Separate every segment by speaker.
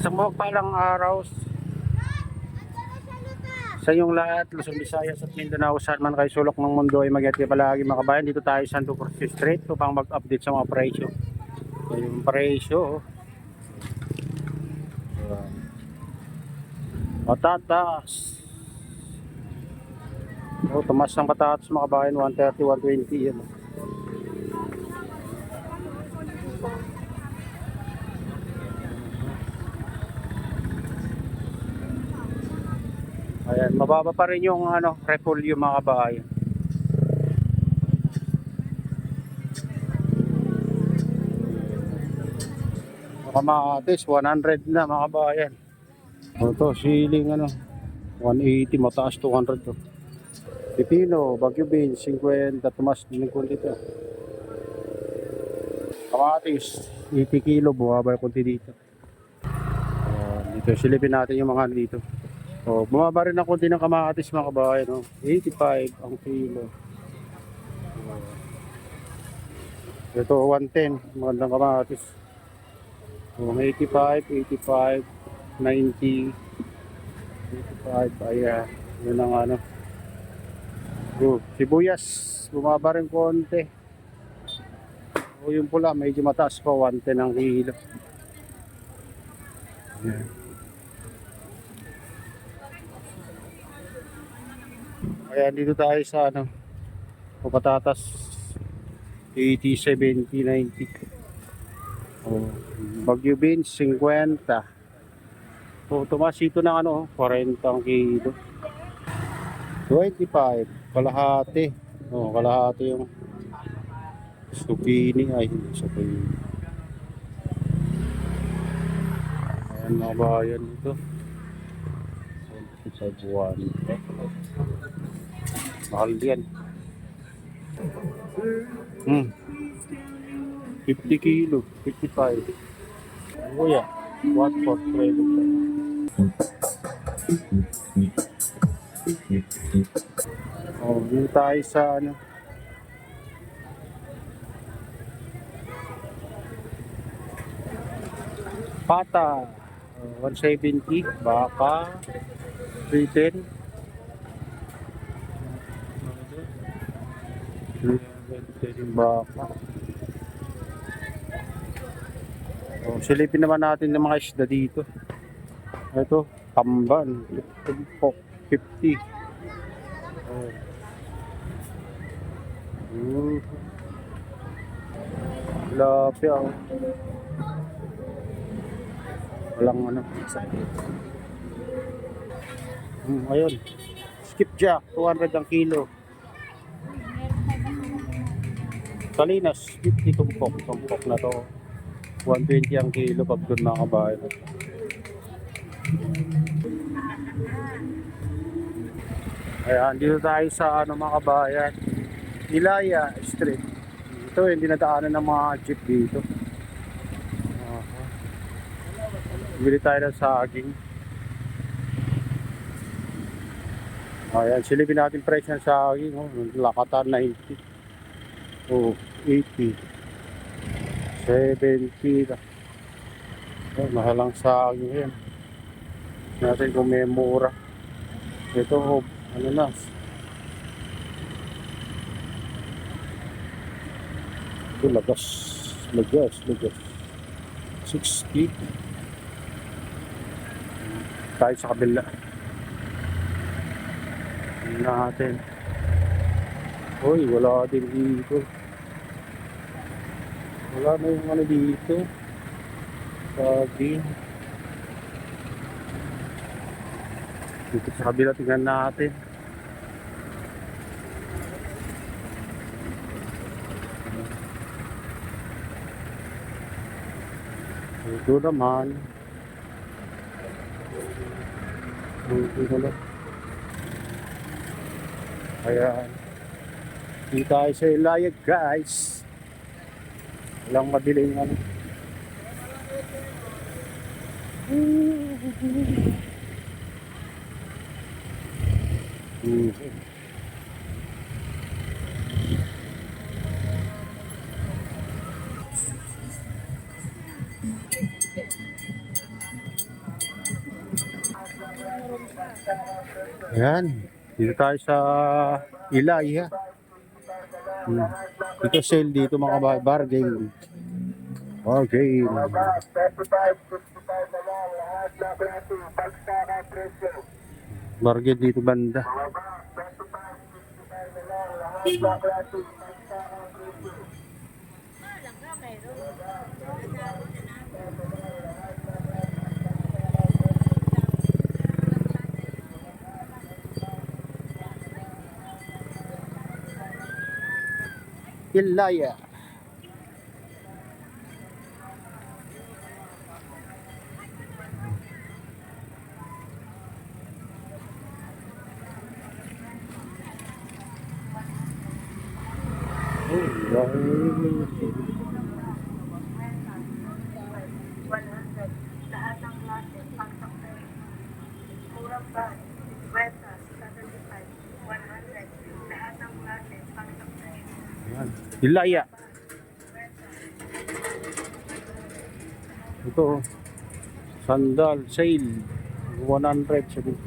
Speaker 1: Isang mapagpalang araw sa inyong lahat, Luzon, Visayas at Mindanao, saan man kayo sulok ng mundo ay mag-ingat palagi mga kabayan. Dito tayo sa Santo Cruz Street upang mag-update sa mga presyo. So, yung presyo, patatas. Tumas ng patatas mga kabayan, 130, 120 yan. Ayan, mababa pa rin yung repolyo mga kabayan. Kamatis 100 na mga kabayan. Ito siling 180, mataas 200 to. Pipino, Baguio beans 50, tumas din ng kunti to. Kamatis 80 kilo, bumaba yung kunti dito. Dito silipin natin yung mga dito. Bumaba rin ang kunti ng kamatis mga kabayan, 85 ang kilo. Ito 110, magandang kamatis. 85, 85, 90, 85, ayan. Yun ang sibuyas, bumaba rin konti. Yung pula, medyo mataas pa, 110 ang kilo. Ayan. Ayan, dito tayo sa patatas 80, 70, 90. Baguio beans 50. Tumas ito ng 40 ang kilo. 25, kalahati. Kalahati yung zucchini, ay hindi zucchini. Ayan mga bayan ito. Sa buwan. Mahal yan. 50 kilo, 55. Kuya, what for trade? Dito tayo sa pata, 170, baka 310. 310 baka. Silipin naman natin ng mga isda dito. Ito, tamban, tumpok, 50. Tilapia. Walang ayun. Skipjack, 200 ang kilo. Salinas, 50 tumpok. Tumpok na to. 120 ang kilo pag doon mga kabayan. Ayan, dito tayo sa mga kabayan, Ilaya Street. Ito yung dinadaanan ng mga jeep dito. Bili tayo ng saging. Ayan, silipin natin price ng saging. Lakatan 90. 80. 70. Mahalang saging yan. Natin kung may mura. Ito, na. Ito, lagas. 60. Tayo sa kabila. Tingnan natin. Uy, wala din dito. Wala na yung dito. Saging. Dito sa kabila, tingnan natin. Ito naman. Ito naman. Ayan. Dito tayo sa Ilaya, guys. Walang madiling Ayan. Dito tayo sa Ilaya. Dito sale dito mga bargain. Bargain. Bargain dito banda. Ilaya. Ilaya. Ito, sandal, sale, 100 siya dito.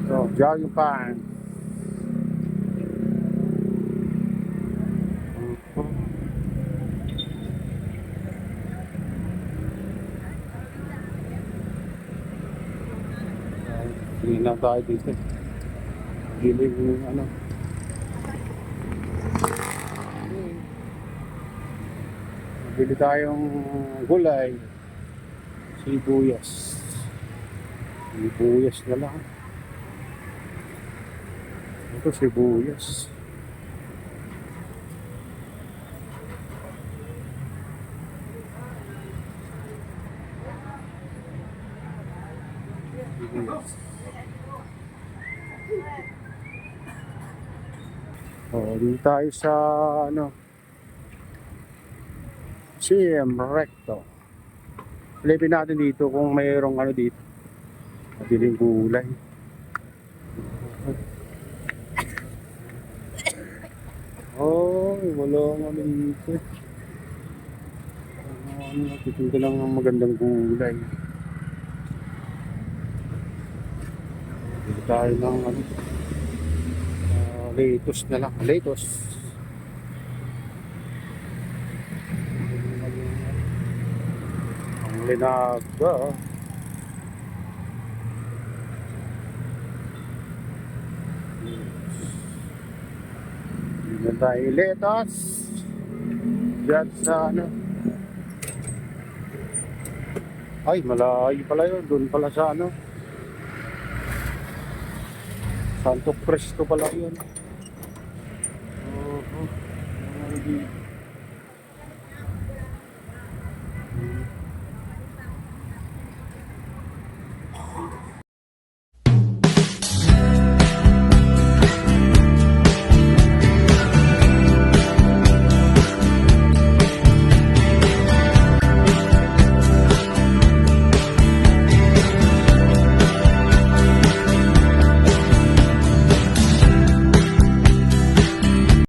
Speaker 1: Ito, jogging pants. Hindi na tayo dito. Giling ano. Bili tayong gulay. Sibuyas. Sibuyas na lang. Ito sibuyas. Sibuyas. Dito tayo sa ano, CM Recto. Pilipin natin dito kung mayroong ano dito. Mabiling gulay. Wala nga dito. Titinda lang ng magandang gulay. Dito tayo ng ano, lettuce na lang. Lettuce. Ang linaga. Dito tayo lettuce. Diyan sa ano. Ay, malayo pala yun. Doon pala sa ano. Santo Cristo pala yun.